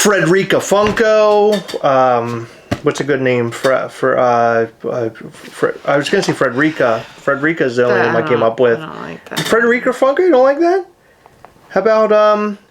Frederica Funko. What's a good name for I was going to say Frederica. Frederica's the only name I came up with. I don't like that. Frederica Funko? You don't like that? How about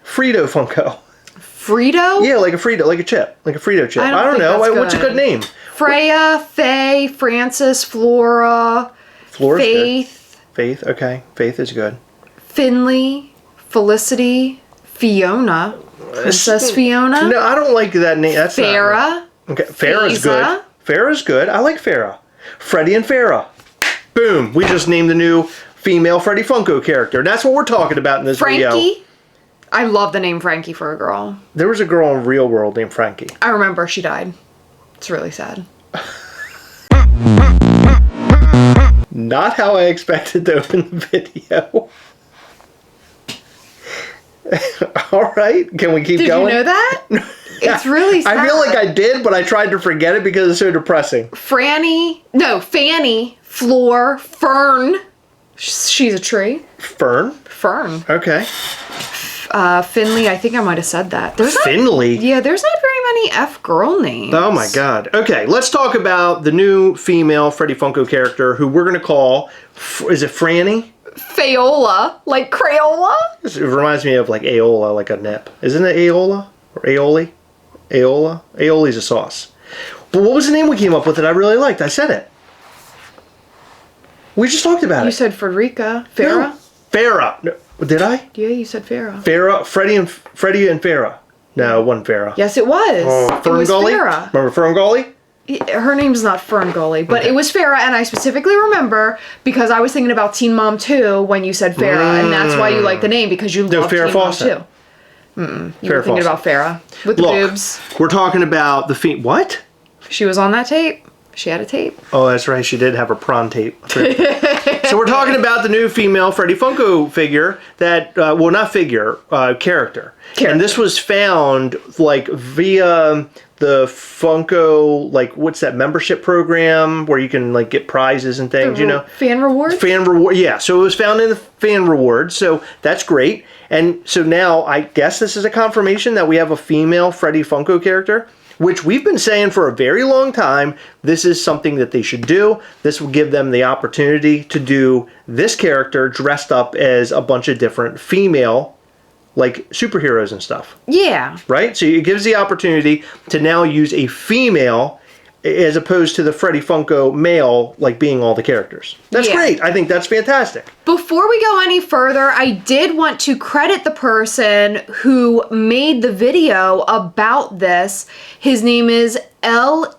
Frito Funko? Frito? Yeah, like a Frito, like a chip. Like a Frito chip. I don't know. What's a good name? Freya, Faye, Frances, Flora, Flora's Faith. Good. Faith, okay. Faith is good. Finley, Felicity, Fiona, Princess Fiona. No, I don't like that name. That's Farrah. Okay, Farrah's good. Farrah's good. I like Farrah. Freddie and Farrah. Boom. We just named the new female Freddy Funko character. That's what we're talking about in this video. Frankie. I love the name Frankie for a girl. There was a girl in Real World named Frankie. I remember she died. It's really sad. Not how I expected to open the video. All right. Can we keep going? Did you know that? It's really sad. I feel like I did, but I tried to forget it because it's so depressing. Fanny, Floor, Fern. She's a tree. Fern? Fern. Okay. Finley, I think I might have said that. Finley? There's not very many F girl names. Oh my god. Okay, let's talk about the new female Freddy Funko character who we're going to call, is it Franny? Fayola, like Crayola? It reminds me of like Aola, like a nip. Isn't it Aola? Or Aioli? Aola? Aioli's a sauce. But what was the name we came up with that I really liked? I said it. We just talked about it. You said Frederica. Farrah? No. Farrah. No, did I? Yeah, you said Farrah. Farrah, Freddie and Farrah. No, it wasn't Farrah. Yes, it was. Fern it was Gully? Farrah. Remember Fern Gully? Her name's not Fern Gully, but it was Farrah, and I specifically remember because I was thinking about Teen Mom 2 when you said Farrah, and that's why you like the name, because you love Farrah Teen Fawcett. Mom 2. You were thinking about Farrah with the boobs. We're talking about the what? She was on that tape. She had a tape. Oh, that's right. She did have her prawn tape. So we're talking about the new female Freddy Funko figure that, well, not figure, character. And this was found like via the Funko, like what's that membership program where you can like get prizes and things, you know? Fan rewards? Fan reward, yeah. So it was found in the fan rewards. So that's great. And so now I guess this is a confirmation that we have a female Freddy Funko character, which we've been saying for a very long time. This is something that they should do. This will give them the opportunity to do this character dressed up as a bunch of different female, like superheroes and stuff. Yeah. Right? So it gives the opportunity to now use a female as opposed to the Freddy Funko male, like being all the characters. That's great. I think that's fantastic. Before we go any further, I did want to credit the person who made the video about this. His name is L_TO_Funko,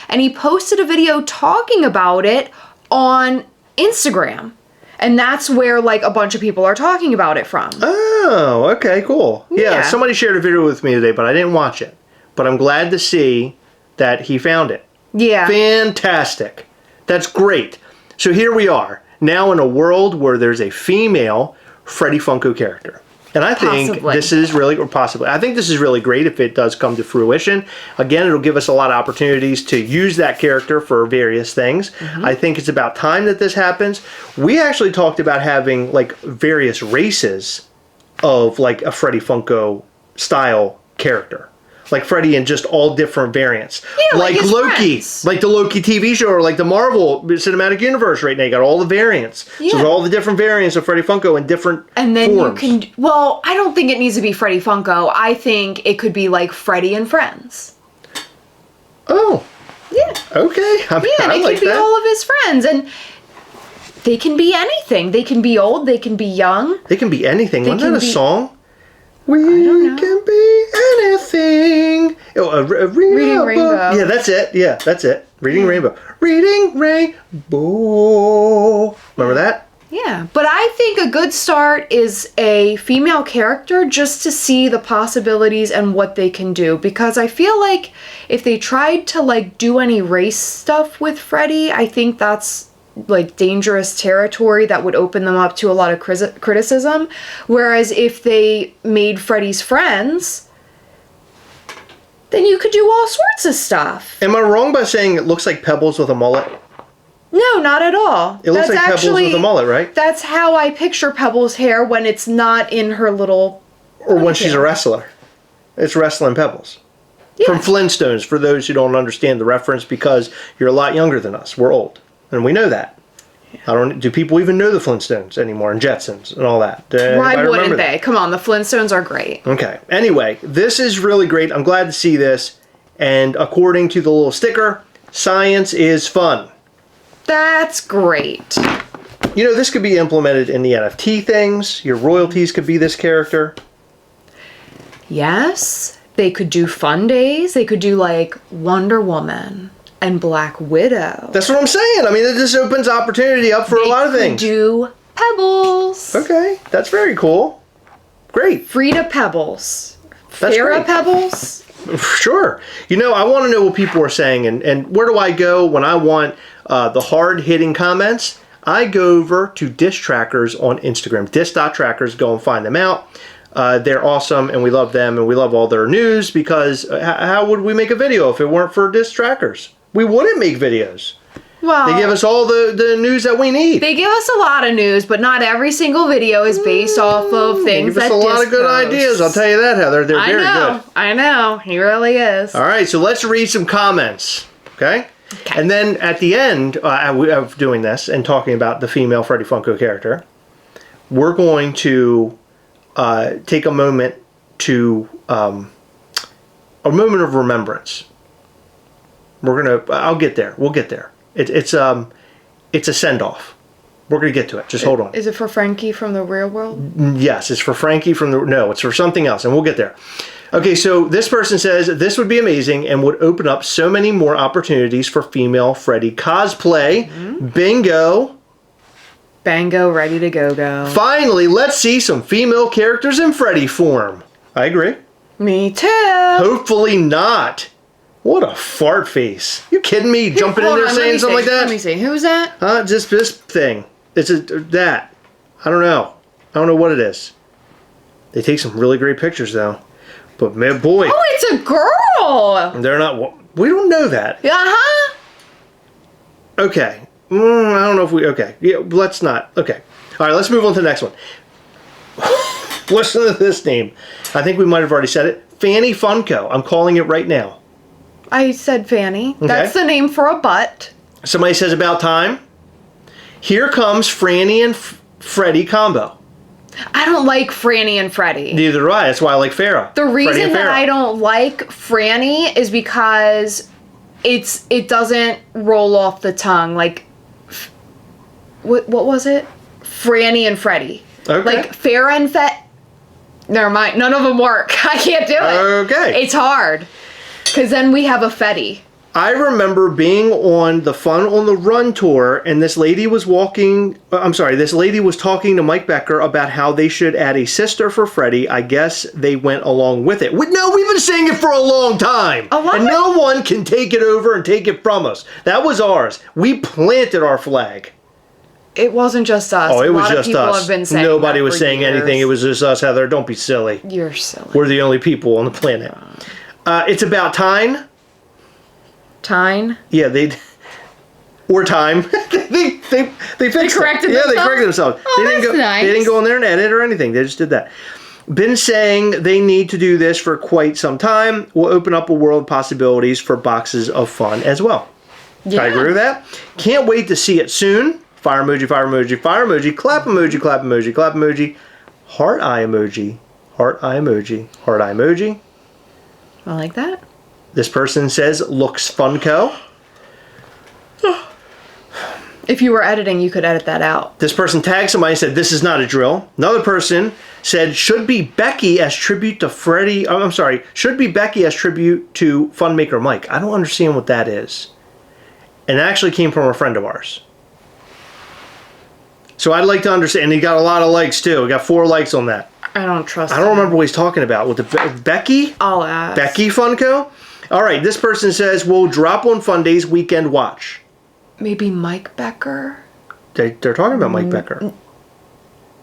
and he posted a video talking about it on Instagram. And that's where like a bunch of people are talking about it from. Oh, okay, cool. Yeah, somebody shared a video with me today, but I didn't watch it. But I'm glad to see that he found it. Yeah. Fantastic. That's great. So here we are, now in a world where there's a female Freddy Funko character. And I think this is really, or possibly, I think this is really great if it does come to fruition. Again, it'll give us a lot of opportunities to use that character for various things. I think it's about time that this happens. We actually talked about having like various races of like a Freddy Funko style character. Like Freddy in just all different variants. Yeah, like Loki. Friends. Like the Loki TV show or like the Marvel Cinematic Universe right now. You got all the variants. Yeah. So there's all the different variants of Freddy Funko in different And then forms. you can, well, I don't think it needs to be Freddy Funko. I think it could be like Freddy and Friends. Oh. Yeah. Okay. And it like could be that. all of his friends. And they can be anything. They can be old. They can be young. They can be anything. Wasn't that a song? We don't know. can be anything. Oh, Reading Rainbow. Yeah, that's it. Yeah, that's it. Reading Rainbow. Reading Rainbow. Remember that? Yeah. But I think a good start is a female character just to see the possibilities and what they can do. Because I feel like if they tried to like do any race stuff with Freddy, I think that's like dangerous territory that would open them up to a lot of criticism. Whereas if they made Freddy's friends, then you could do all sorts of stuff. Am I wrong by saying it looks like Pebbles with a mullet? No, not at all. It looks like Pebbles with a mullet, right? That's how I picture Pebbles' hair when it's not in her little Or when she's a wrestler. It's Wrestling Pebbles. Yeah. From Flintstones, for those who don't understand the reference, because you're a lot younger than us. We're old. And we know that. Yeah. Do people even know the Flintstones anymore, and Jetsons and all that? Why wouldn't they? Come on, the Flintstones are great. Okay. Anyway, this is really great. I'm glad to see this. And according to the little sticker, science is fun. That's great. You know, this could be implemented in the NFT things. Your royalties could be this character. Yes. They could do fun days. They could do like Wonder Woman and Black Widow. That's what I'm saying. I mean, this opens opportunity up for a lot of things. They could do Pebbles. Okay. That's very cool. Great. Frida Pebbles. That's Farrah great. Pebbles. Sure. You know, I want to know what people are saying, and where do I go when I want the hard-hitting comments? I go over to Dish Trackers on Instagram. Dish.trackers. Go and find them out. They're awesome, and we love them, and we love all their news, because how would we make a video if it weren't for Dish Trackers? We wouldn't make videos. Well, they give us all the news that we need. They give us a lot of news, but not every single video is based off of things that give us a lot of good ideas. I'll tell you that, Heather. They're very good. I know. He really is. All right, so let's read some comments, okay? And then at the end of doing this and talking about the female Freddy Funko character, we're going to take a moment to a moment of remembrance. I'll get there. We'll get there. It's a send-off. We're going to get to it. Just hold on. Is it for Frankie from the real world? Yes, it's for Frankie from the... No, it's for something else, and we'll get there. Okay, so this person says, this would be amazing and would open up so many more opportunities for female Freddy cosplay. Mm-hmm. Bingo. Bango, ready to go. Finally, let's see some female characters in Freddy form. I agree. Me too. Hopefully not. What a fart face. You kidding me? Jumping in there saying something like that? Let me see. Who's that? Just this thing. It's that. I don't know. I don't know what it is. They take some really great pictures, though. But, man, boy. Oh, it's a girl. They're not... We don't know that. Uh-huh. Okay. I don't know if we... Okay. Yeah, let's not... Okay. All right, let's move on to the next one. Listen to this name. I think we might have already said it. Fanny Funko. I'm calling it right now. I said Fanny. Okay. That's the name for a butt. Somebody says about time. Here comes Franny and Freddy combo. I don't like Franny and Freddy. Neither do I. That's why I like Farrah. The reason that I don't like Franny is because it doesn't roll off the tongue. Like, what was it? Franny and Freddy. Okay. Like Farrah and Never mind. None of them work. I can't do it. Okay. It's hard. Because then we have a Fetty. I remember being on the Fun on the Run tour, and this lady was this lady was talking to Mike Becker about how they should add a sister for Freddy. I guess they went along with it. No, we've been saying it for a long time. And no one can take it over and take it from us. That was ours. We planted our flag. It wasn't just us. Oh, it was just us. Have been saying Nobody was saying years. anything. It was just us, Heather. Don't be silly. You're silly. We're the only people on the planet. It's about time. Time? Yeah, or time. they fixed it. They corrected themselves? Yeah, they corrected themselves. Oh, that's nice. They didn't go in there and edit or anything. They just did that. Been saying they need to do this for quite some time. Will open up a world of possibilities for boxes of fun as well. Yeah. I agree with that. Can't wait to see it soon. Fire emoji, fire emoji, fire emoji, clap emoji, clap emoji, clap emoji, heart eye emoji, heart eye emoji, heart eye emoji. I like that. This person says, looks Funko. If you were editing, you could edit that out. This person tagged somebody and said, this is not a drill. Another person said, should be Becky as tribute to Freddy. Oh, I'm sorry. Should be Becky as tribute to Funmaker Mike. I don't understand what that is. And it actually came from a friend of ours. So I'd like to understand. And he got a lot of likes, too. He got 4 likes on that. I don't trust I don't remember what he's talking about. With the Becky? I'll ask. Becky Funko? All right. This person says, we'll drop on Fun Days Weekend Watch. Maybe Mike Becker? They're talking about Mike Becker.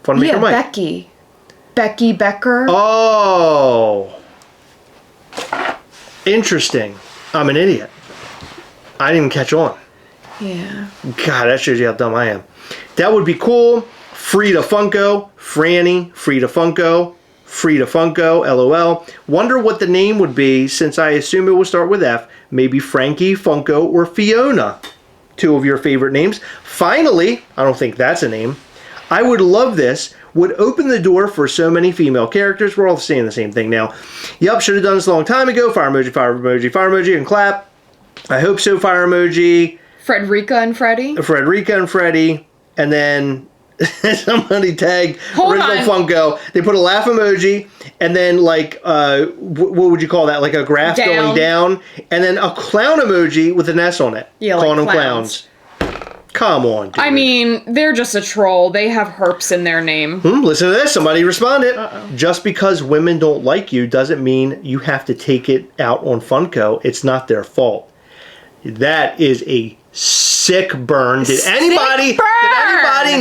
Funmaker Mike. Becky. Becky Becker. Oh. Interesting. I'm an idiot. I didn't even catch on. Yeah. God, that shows you how dumb I am. That would be cool. Frida Funko. Franny. Frida Funko. Frida Funko, LOL. Wonder what the name would be since I assume it will start with F. Maybe Frankie, Funko, or Fiona. 2 of your favorite names. Finally, I don't think that's a name. I would love this. Would open the door for so many female characters. We're all saying the same thing now. Yup, should have done this a long time ago. Fire emoji, fire emoji, fire emoji, and clap. I hope so, fire emoji. Frederica and Freddie. And then somebody tagged original Funko. They put a laugh emoji, and then like, what would you call that? Like a graph going down, and then a clown emoji with an S on it. Yeah, calling like them clowns. Come on, dude. I mean, they're just a troll. They have herps in their name. Listen to this. Somebody responded. Just because women don't like you doesn't mean you have to take it out on Funko. It's not their fault. That is a sick burn. Did anybody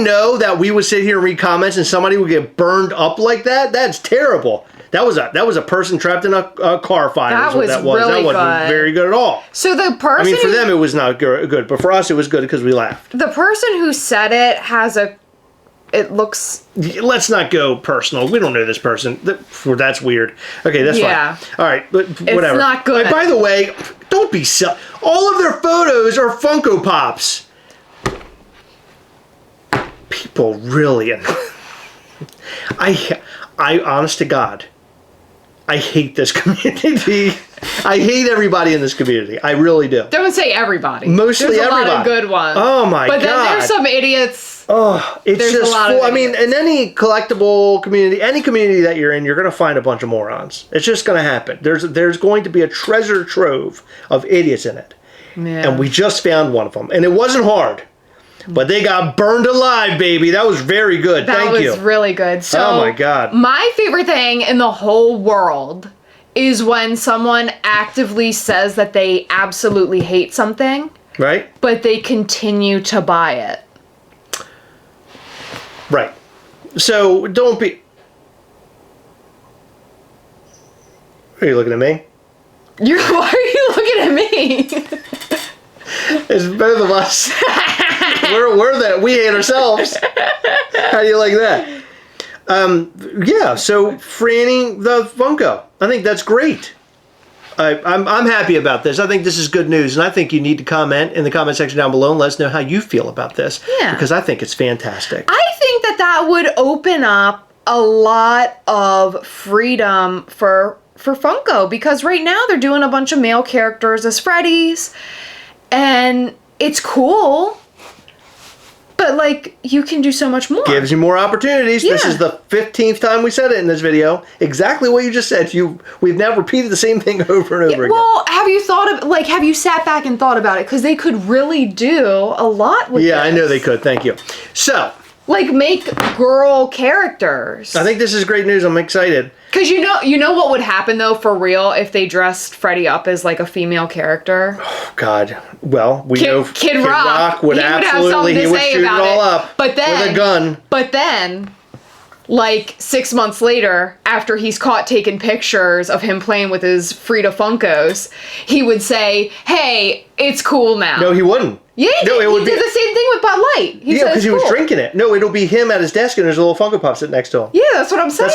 know that we would sit here and read comments and somebody would get burned up like that? That's terrible. That was a person trapped in a car fire. That was really good. That wasn't very good at all. So the person, I mean, for them it was not good, but for us it was good because we laughed. The person who said it has a. It looks. Let's not go personal. We don't know this person. That's weird. Okay, that's fine. All right, but whatever. It's not good. By the way, don't be silly. All of their photos are Funko Pops. People really. I honest to God, I hate this community. I hate everybody in this community. I really do. Don't say everybody. Mostly there's everybody. There's a lot of good ones. Oh my God. But then there's some idiots. Oh, it's there's just a lot full. I mean, in any collectible community, any community that you're in, you're going to find a bunch of morons. It's just going to happen. There's going to be a treasure trove of idiots in it. Yeah. And we just found one of them. And it wasn't hard. But they got burned alive, baby. That was very good. Thank you. That was really good. So, oh my God. My favorite thing in the whole world is when someone actively says that they absolutely hate something. Right. But they continue to buy it. Right. So don't be. Are you looking at me? Why are you looking at me? It's both of us. we're that we hate ourselves. How do you like that? Yeah. So Franny the Funko. I think that's great. I'm happy about this. I think this is good news, and I think you need to comment in the comment section down below and let us know how you feel about this. Yeah. Because I think it's fantastic. I think that would open up a lot of freedom for Funko, because right now they're doing a bunch of male characters as Freddies, and it's cool. But, like, you can do so much more. Gives you more opportunities. Yeah. This is the 15th time we said it in this video. Exactly what you just said. We've now repeated the same thing over and over again. Well, have you sat back and thought about it? Because they could really do a lot with this. Yeah, I know they could. Thank you. So. Like, make girl characters. I think this is great news. I'm excited. Because you know what would happen, though, for real, if they dressed Freddy up as, like, a female character? Oh, God. Well, we know Kid Rock would absolutely, he would shoot it all up with a gun. But then, like, 6 months later, after he's caught taking pictures of him playing with his Frida Funkos, he would say, hey, it's cool now. No, he wouldn't. Yeah, he did the same thing with Bud Light. Yeah, because he was drinking it. No, it'll be him at his desk and there's a little Funko Pop sitting next to him. Yeah, that's what I'm saying.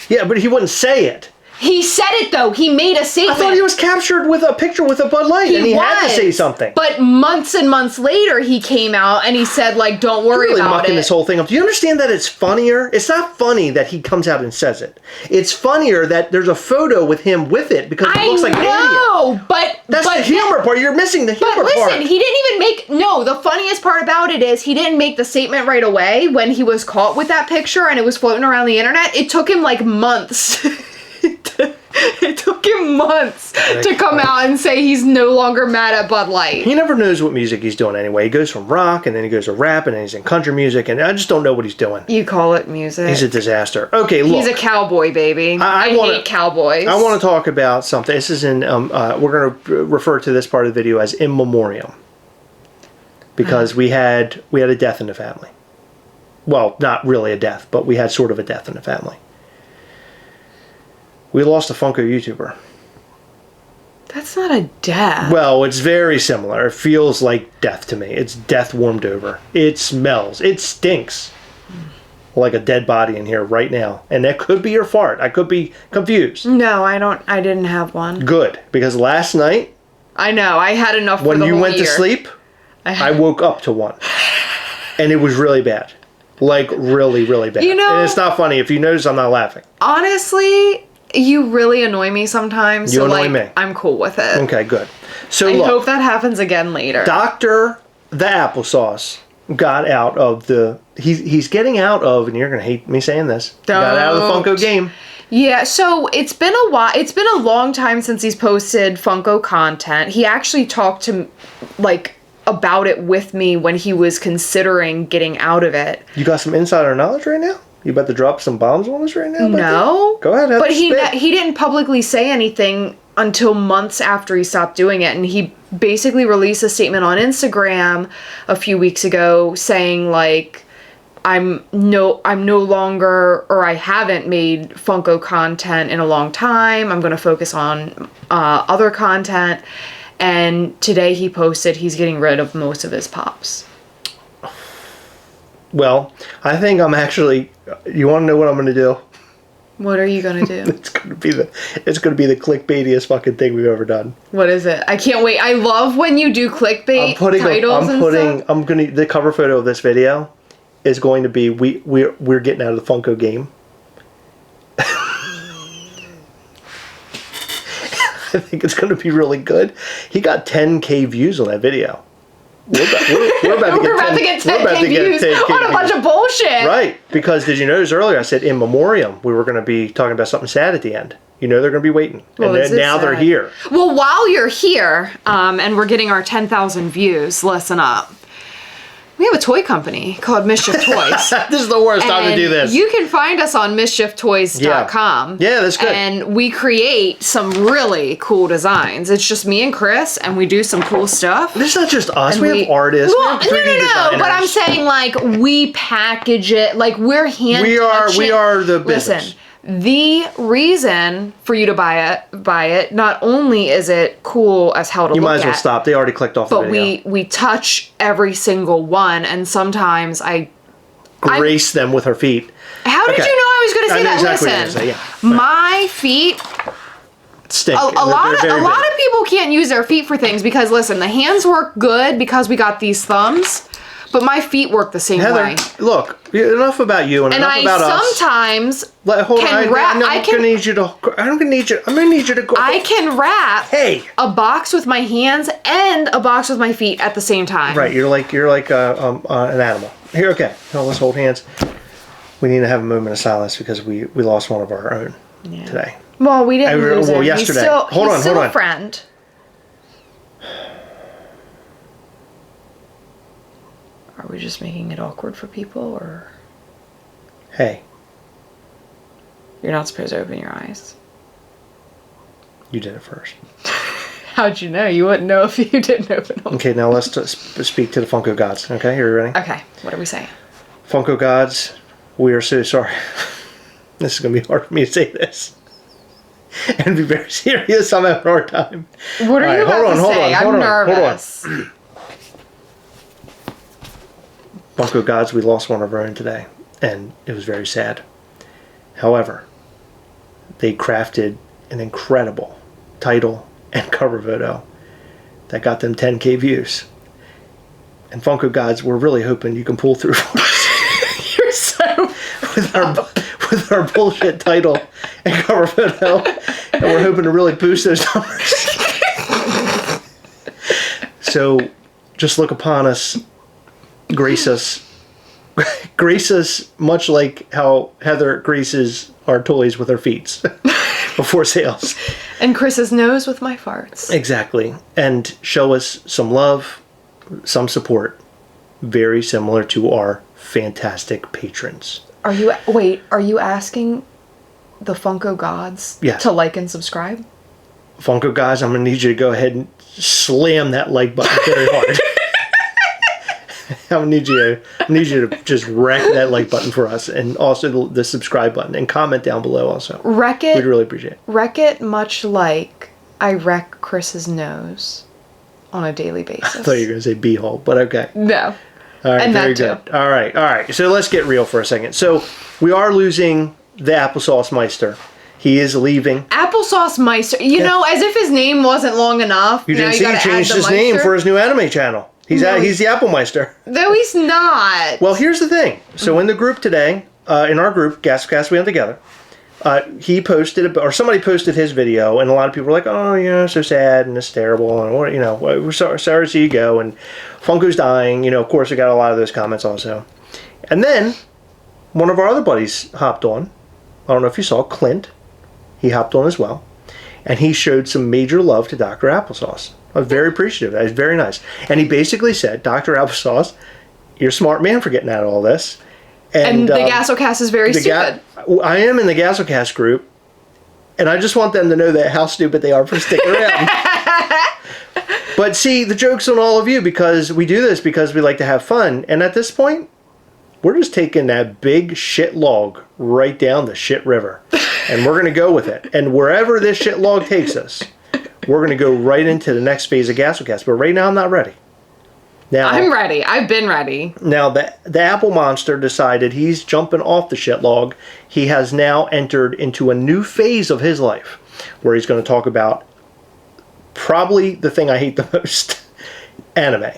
Yeah, but he wouldn't say it. He said it, though. He made a statement. I thought he was captured with a picture with a Bud Light, and he had to say something. But months and months later, he came out and he said, like, don't worry about it. You're really mucking this whole thing up. Do you understand that it's funnier? It's not funny that he comes out and says it. It's funnier that there's a photo with him with it because it looks like an idiot. I know, but... That's the humor part. You're missing the humor part. But listen, he didn't even make... No, the funniest part about it is he didn't make the statement right away when he was caught with that picture and it was floating around the internet. It took him, like, months. It took him months to come out and say he's no longer mad at Bud Light. He never knows what music he's doing anyway. He goes from rock, and then he goes to rap, and then he's in country music, and I just don't know what he's doing. You call it music. He's a disaster. Okay, look. He's a cowboy, baby. I hate cowboys. I want to talk about something. This is in, we're going to refer to this part of the video as in memoriam. Because we had a death in the family. Well, not really a death, but we had sort of a death in the family. We lost a Funko YouTuber. That's not a death. Well, it's very similar. It feels like death to me. It's death warmed over. It smells. It stinks. like a dead body in here right now. And that could be your fart. I could be confused. No, I didn't have one. Good. Because last night... I know. I had enough for the whole year. When you went to sleep, I woke up to one. And it was really bad. Like, really, really bad. You know... And it's not funny. If you notice, I'm not laughing. Honestly, you really annoy me sometimes. You annoy me. I'm cool with it. Okay, good. So I hope that happens again later. Dr. The Applesauce got out of the... He's getting out of, and you're going to hate me saying this, got out of the Funko game. Yeah, so it's been a while. It's been a long time since he's posted Funko content. He actually talked to, about it with me when he was considering getting out of it. You got some insider knowledge right now? You about to drop some bombs on us right now? No. Go ahead. But he didn't publicly say anything until months after he stopped doing it, and he basically released a statement on Instagram a few weeks ago saying I'm no longer, or I haven't made Funko content in a long time. I'm going to focus on other content. And today he posted he's getting rid of most of his pops. Well, I think I'm actually... You want to know what I'm going to do? What are you going to do? It's going to be the clickbaitiest fucking thing we've ever done. What is it? I can't wait. I love when you do clickbait titles and stuff. The cover photo of this video is going to be we're getting out of the Funko game. I think it's going to be really good. He got 10K views on that video. We're about to get 10K views on a bunch of bullshit. Right, because did you notice earlier I said in memoriam we were going to be talking about something sad at the end. You know they're going to be waiting, and now they're here. Well, while you're here, and we're getting our 10,000 views, listen up. We have a toy company called Mischief Toys. This is the worst time to do this. You can find us on mischieftoys.com. Yeah, that's good. And we create some really cool designs. It's just me and Chris, and we do some cool stuff. It's not just us. We have artists. Well, no. But I'm saying, we package it. We're hand touching. We are the business. Listen. The reason for you to buy it, not only is it cool as hell to look at. You might as well stop. They already clicked off the video. But we touch every single one, and sometimes I grace them with our feet. How did you know I was going to say that? Exactly Listen, what you're my feet stink. A lot of people can't use their feet for things because, listen, the hands work good because we got these thumbs. But my feet work the same way. Look, enough about you and enough about us. And I sometimes can wrap. I'm gonna need you to go. I can wrap a box with my hands and a box with my feet at the same time. Right, you're like an animal. Here, okay. Now let's hold hands. We need to have a moment of silence because we lost one of our own today. Well, we didn't lose him. Yesterday. He's still a friend. Are we just making it awkward for people, or? Hey. You're not supposed to open your eyes. You did it first. How'd you know? You wouldn't know if you didn't open them. Okay, now let's speak to the Funko gods. Okay, are you ready? Okay, what are we saying? Funko gods, we are so sorry. This is going to be hard for me to say this. And be very serious. I'm having a hard time. What are you about to say? I'm nervous. Hold on. Funko gods, we lost one of our own today, and it was very sad. However, they crafted an incredible title and cover photo that got them 10K views. And Funko gods, we're really hoping you can pull through for us. You're so with our bullshit title and cover photo, and we're hoping to really boost those numbers. So, just look upon us. Grace us much like how Heather graces our toys with her feet before sales. And Chris's nose with my farts. Exactly. And show us some love, some support, very similar to our fantastic patrons. Are you asking the Funko gods to like and subscribe? Funko gods, I'm going to need you to go ahead and slam that like button very hard. I need you to just wreck that like button for us, and also the subscribe button, and comment down below also. Wreck it. We'd really appreciate it. Wreck it much like I wreck Chris's nose on a daily basis. I thought you were going to say beehole, but okay. No. All right, and very that good. All right. So let's get real for a second. So we are losing the Applesauce Meister. He is leaving. Applesauce Meister. You know, as if his name wasn't long enough. You didn't see he changed his name for his new anime channel. He's the Apple Meister. No, he's not. Well, here's the thing. So in the group today, in our group, Gastlecast, we went together. He posted, or somebody posted his video, and a lot of people were like, "Oh, so sad and it's terrible, and we're sorry to see you go." And Funko's dying. Of course, we got a lot of those comments also. And then one of our other buddies hopped on. I don't know if you saw Clint. He hopped on as well, and he showed some major love to Dr. Applesauce. I was very appreciative. That was very nice. And he basically said, "Dr. Applesauce, you're a smart man for getting out of all this." And the Gastlecast is very stupid. I am in the Gastlecast group, and I just want them to know that how stupid they are for sticking around. But see, the joke's on all of you, because we do this because we like to have fun. And at this point, we're just taking that big shit log right down the shit river. And we're going to go with it. And wherever this shit log takes us, we're going to go right into the next phase of Gastlecast. But right now, I'm not ready. Now, I'm ready. I've been ready. Now, the Apple Monster decided he's jumping off the shit log. He has now entered into a new phase of his life where he's going to talk about probably the thing I hate the most, anime.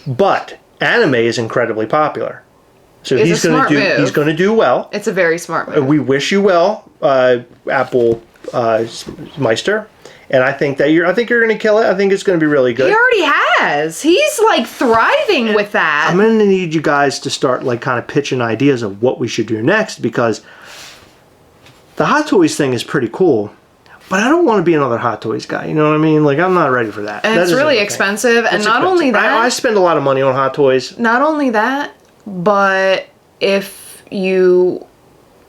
But anime is incredibly popular. So he's going to do well. It's a very smart move. We wish you well, Apple Meister. And I think you're going to kill it. I think it's going to be really good. He already has. He's like thriving with that. I'm going to need you guys to start like kind of pitching ideas of what we should do next, because the Hot Toys thing is pretty cool, but I don't want to be another Hot Toys guy. You know what I mean? Like, I'm not ready for that. And it's really expensive. And not only that, I spend a lot of money on Hot Toys. Not only that, but if you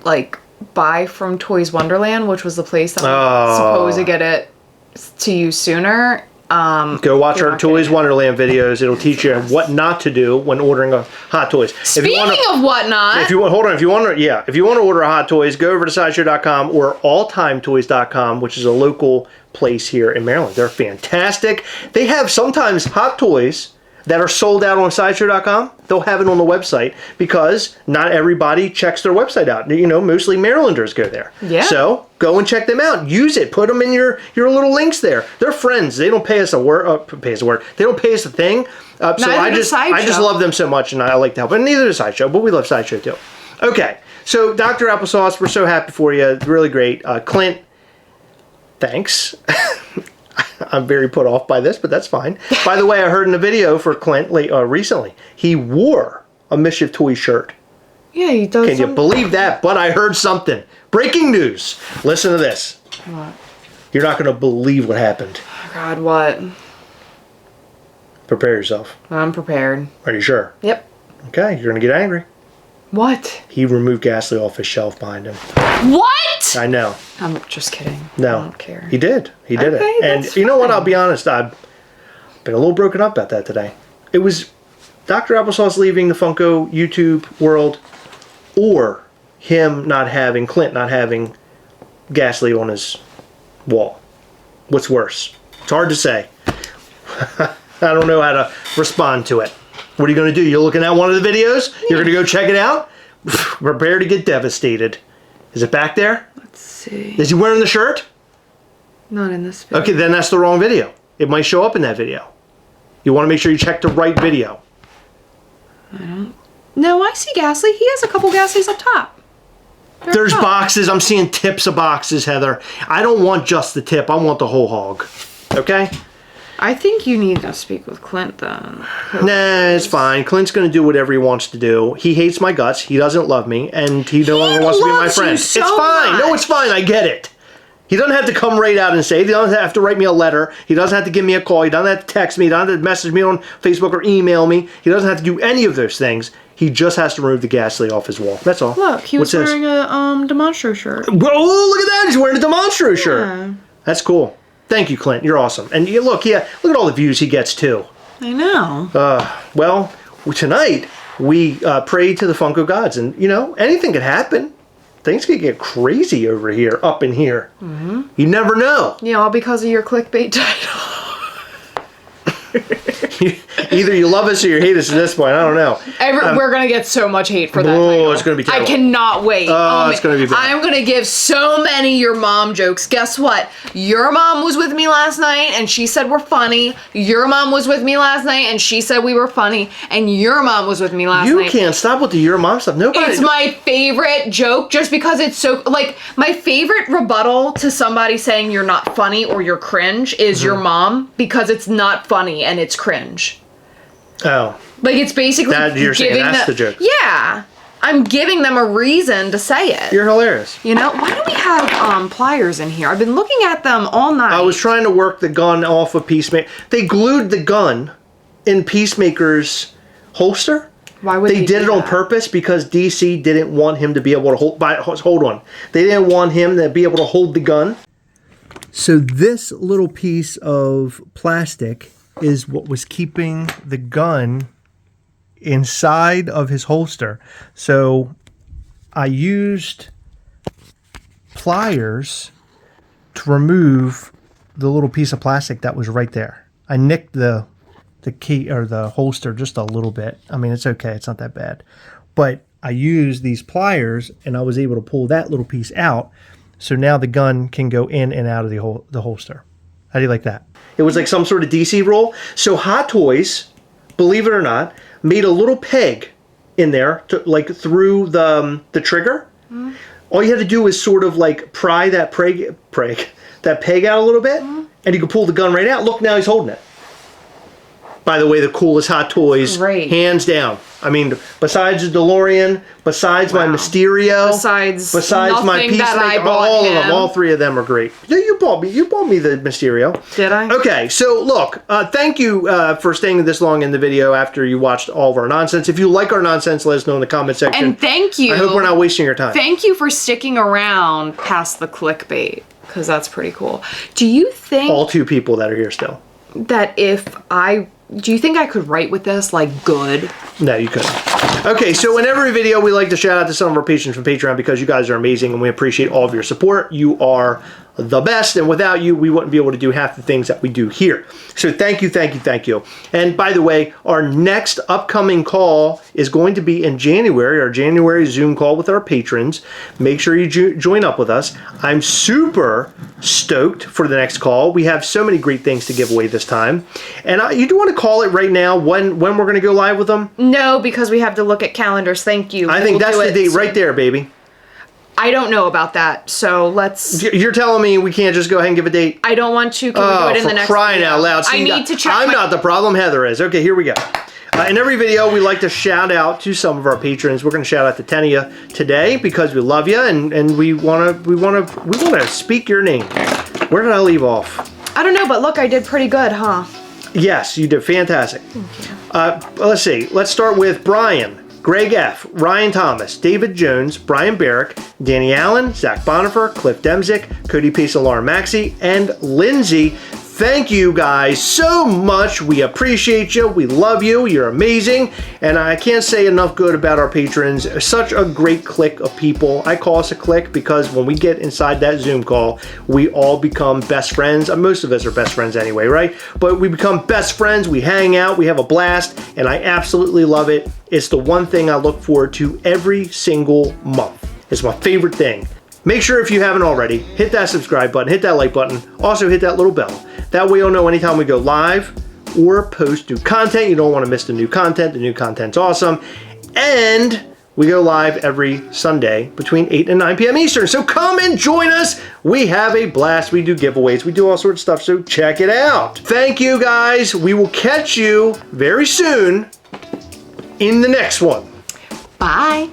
like buy from Toys Wonderland, which was the place that was supposed to get it to you sooner, go watch our Toys Wonderland videos. It'll teach you what not to do when ordering a Hot Toys. Speaking of what not, if you want to order a Hot Toys, go over to sideshow.com or alltimetoys.com, which is a local place here in Maryland. They're fantastic. They have sometimes Hot Toys that are sold out on sideshow.com. They'll have it on the website because not everybody checks their website out. Mostly Marylanders go there. Yeah. So go and check them out. Use it. Put them in your little links there. They're friends. They don't pay us a word. They don't pay us a thing. So I just love them so much, and I like to help. And neither does Sideshow, but we love Sideshow too. Okay. So Dr. Applesauce, we're so happy for you. Really great. Clint, thanks. I'm very put off by this, but that's fine. By the way, I heard in a video for Clint recently, he wore a Mischief toy shirt. Yeah, he does. Can you believe that? But I heard something. Breaking news. Listen to this. What? You're not going to believe what happened. Oh God, what? Prepare yourself. I'm prepared. Are you sure? Yep. Okay, you're going to get angry. What? He removed Ghastly off his shelf behind him. What? I know. I'm just kidding. No. I don't care. He did. He did it. And you know what? I'll be honest. I've been a little broken up about that today. It was Dr. Applesauce leaving the Funko YouTube world, or Clint not having Ghastly on his wall. What's worse? It's hard to say. I don't know how to respond to it. What are you going to do? You're looking at one of the videos? You're going to go check it out? Prepare to get devastated. Is it back there? Let's see. Is he wearing the shirt? Not in this video. Okay, then that's the wrong video. It might show up in that video. You want to make sure you check the right video. No, I see Ghastly. He has a couple Ghastlies up top. There's boxes. I'm seeing tips of boxes, Heather. I don't want just the tip. I want the whole hog. Okay? I think you need to speak with Clint then. Nah, it's fine. Clint's going to do whatever he wants to do. He hates my guts. He doesn't love me. And he no longer wants to be my friend. So it's fine. much. No, it's fine. I get it. He doesn't have to come right out and say it. He doesn't have to write me a letter. He doesn't have to give me a call. He doesn't have to text me. He doesn't have to message me on Facebook or email me. He doesn't have to do any of those things. He just has to remove the Ghastly off his wall. That's all. Look, he was wearing a Demonstro shirt. Whoa, look at that. He's wearing a Demonstro shirt. That's cool. Thank you, Clint. You're awesome. And look at all the views he gets, too. I know. Well, tonight, we prayed to the Funko gods. And, anything could happen. Things could get crazy over here, up in here. Mm-hmm. You never know. Yeah, all because of your clickbait title. Either you love us or you hate us at this point. I don't know. We're going to get so much hate for that Oh, title. it's going to be terrible. I cannot wait. Oh, it's going to be bad. I'm going to give so many your mom jokes. Guess what? Your mom was with me last night and she said we're funny. Your mom was with me last night and she said we were funny. And your mom was with me last night. You can't stop with the your mom stuff. Nobody. It's my favorite joke just because it's so, like, my favorite rebuttal to somebody saying you're not funny or you're cringe is your mom, because it's not funny and it's cringe. Oh. Like, it's basically You're saying that's the joke. Yeah. I'm giving them a reason to say it. You're hilarious. You know, why do we have pliers in here? I've been looking at them all night. I was trying to work the gun off of Peacemaker. They glued the gun in Peacemaker's holster. Why would they did it on purpose? Because DC didn't want him to be able to hold on. They didn't want him to be able to hold the gun. So this little piece of plastic is what was keeping the gun inside of his holster. So I used pliers to remove the little piece of plastic that was right there. I nicked the key or the holster just a little bit. I mean, it's okay. It's not that bad. But I used these pliers and I was able to pull that little piece out. So now the gun can go in and out of the holster. How do you like that? It was like some sort of DC roll. So Hot Toys, believe it or not, made a little peg in there to, like, through the trigger. Mm-hmm. All you had to do was sort of like pry that peg out a little bit, and you could pull the gun right out. Look, now he's holding it. By the way, the coolest Hot Toys, hands down. I mean, besides the DeLorean, besides my Mysterio, besides my Peacemaker, all of them, all three of them are great. Yeah, you bought me the Mysterio. Did I? Okay, so look, thank you for staying this long in the video after you watched all of our nonsense. If you like our nonsense, let us know in the comment section. And thank you. I hope we're not wasting your time. Thank you for sticking around past the clickbait, because that's pretty cool. Do you think all two people that are here still that do you think I could write with this, like, good? No, you couldn't. Okay, so in every video, we like to shout out to some of our patrons from Patreon because you guys are amazing and we appreciate all of your support. You are the best, and without you, we wouldn't be able to do half the things that we do here. So thank you, thank you, thank you. And by the way, our next upcoming call is going to be in January, our January Zoom call with our patrons. Make sure you join up with us. I'm super stoked for the next call. We have so many great things to give away this time. And you do want to call it right now when we're going to go live with them? No, because we have to look at calendars. Thank you. I think that's the date right there, baby. I don't know about that, so let's... You're telling me we can't just go ahead and give a date? I don't want to. Can we do it in the next crying video? out loud. See, I need to check I'm not the problem, Heather is. Okay, here we go. In every video, we like to shout out to some of our patrons. We're going to shout out to 10 of you today because we love you and we want to speak your name. Where did I leave off? I don't know, but look, I did pretty good, huh? Yes, you did fantastic. Let's see. Let's start with Brian, Greg F., Ryan Thomas, David Jones, Brian Barrick, Danny Allen, Zach Bonifer, Cliff Demzik, Cody Pace, Lauren Maxey, and Lindsay. Thank you guys so much. We appreciate you. We love you. You're amazing. And I can't say enough good about our patrons. Such a great clique of people. I call us a clique because when we get inside that Zoom call, we all become best friends. Most of us are best friends anyway, right? But we become best friends. We hang out. We have a blast. And I absolutely love it. It's the one thing I look forward to every single month. It's my favorite thing. Make sure if you haven't already, hit that subscribe button, hit that like button. Also hit that little bell. That way you'll know anytime we go live or post new content. You don't want to miss the new content. The new content's awesome. And we go live every Sunday between 8 and 9 p.m. Eastern. So come and join us. We have a blast. We do giveaways. We do all sorts of stuff. So check it out. Thank you guys. We will catch you very soon in the next one. Bye.